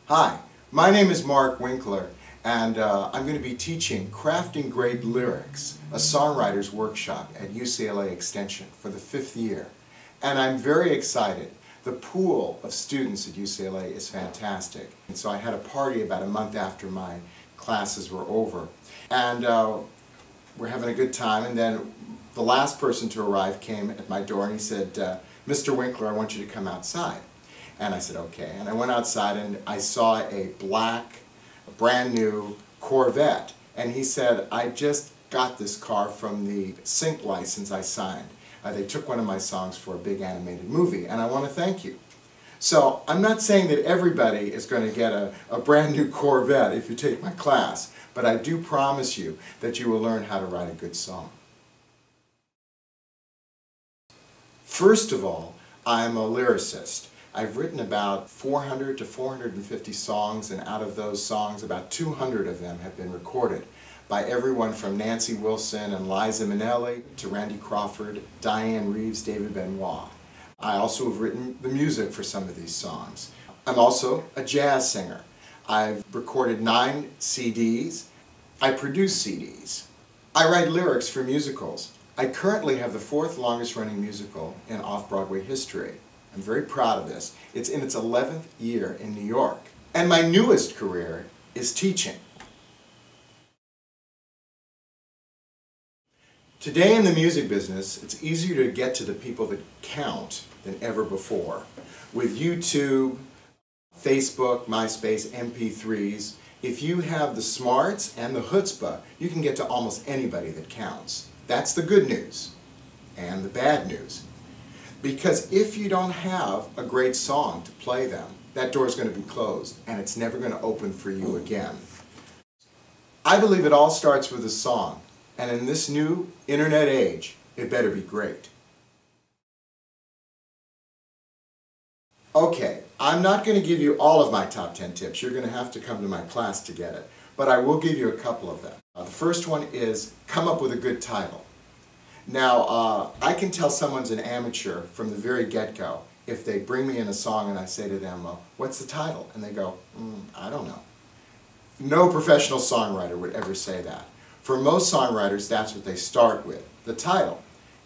Hi, my name is Mark Winkler, and I'm going to be teaching Crafting Great Lyrics, a songwriter's workshop at UCLA Extension for the 5th year. And I'm very excited. The pool of students at UCLA is fantastic. And so I had a party about a month after my classes were over. And we're having a good time, and then the last person to arrive came at my door and he said, Mr. Winkler, I want you to come outside. And I said, okay. And I went outside and I saw a black, brand new Corvette. And he said, I just got this car from the sync license I signed. They took one of my songs for a big animated movie, and I want to thank you. So I'm not saying that everybody is going to get a brand new Corvette if you take my class, but I do promise you that you will learn how to write a good song. First of all, I'm a lyricist. I've written about 400 to 450 songs, and out of those songs, about 200 of them have been recorded by everyone from Nancy Wilson and Liza Minnelli to Randy Crawford, Diane Reeves, David Benoit. I also have written the music for some of these songs. I'm also a jazz singer. I've recorded 9 CDs. I produce CDs. I write lyrics for musicals. I currently have the 4th longest running musical in off-Broadway history. I'm very proud of this. It's in its 11th year in New York. And my newest career is teaching. Today in the music business, it's easier to get to the people that count than ever before. With YouTube, Facebook, MySpace, MP3s, if you have the smarts and the chutzpah, you can get to almost anybody that counts. That's the good news and the bad news. Because if you don't have a great song to play them, that door is going to be closed and it's never going to open for you again. I believe it all starts with a song, and in this new internet age, it better be great. Okay, I'm not going to give you all of my top 10 tips. You're going to have to come to my class to get it. But I will give you a couple of them. The first one is come up with a good title. Now, I can tell someone's an amateur from the very get-go if they bring me in a song and I say to them, what's the title? And they go, I don't know. No professional songwriter would ever say that. For most songwriters, that's what they start with, the title.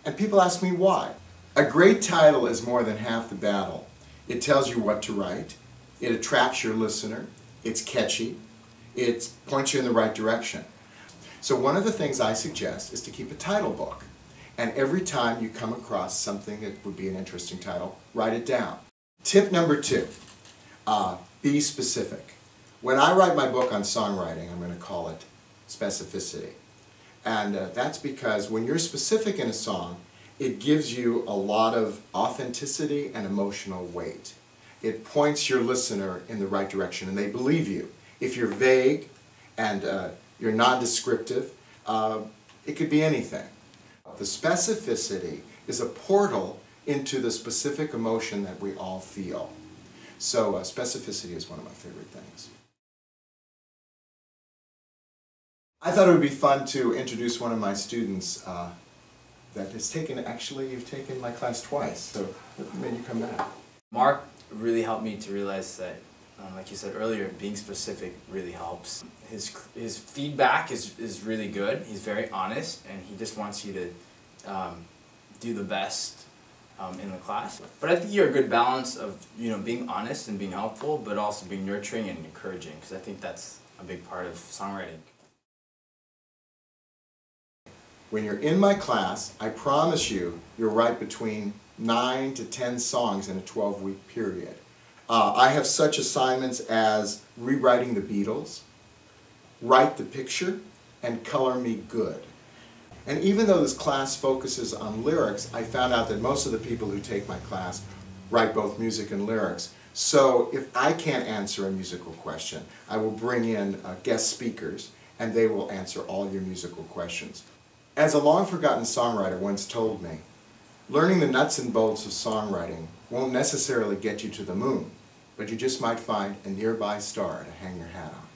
And people ask me why. A great title is more than half the battle. It tells you what to write, it attracts your listener, it's catchy, it points you in the right direction. So one of the things I suggest is to keep a title book. And every time you come across something that would be an interesting title, write it down. Tip number 2, be specific. When I write my book on songwriting, I'm going to call it specificity. And that's because when you're specific in a song, it gives you a lot of authenticity and emotional weight. It points your listener in the right direction and they believe you. If you're vague and you're non-descriptive, it could be anything. The specificity is a portal into the specific emotion that we all feel. So specificity is one of my favorite things. I thought it would be fun to introduce one of my students that has taken, actually you've taken my class twice, so maybe you come back. Mark really helped me to realize that, like you said earlier, being specific really helps. His feedback is really good. He's very honest, and he just wants you to do the best in the class. But I think you're a good balance of being honest and being helpful, but also being nurturing and encouraging, because I think that's a big part of songwriting. When you're in my class, I promise you, you'll write between 9 to 10 songs in a 12-week period. I have such assignments as rewriting the Beatles, write the picture, and color me good. And even though this class focuses on lyrics, I found out that most of the people who take my class write both music and lyrics. So if I can't answer a musical question, I will bring in guest speakers, and they will answer all your musical questions. As a long-forgotten songwriter once told me, learning the nuts and bolts of songwriting won't necessarily get you to the moon, but you just might find a nearby star to hang your hat on.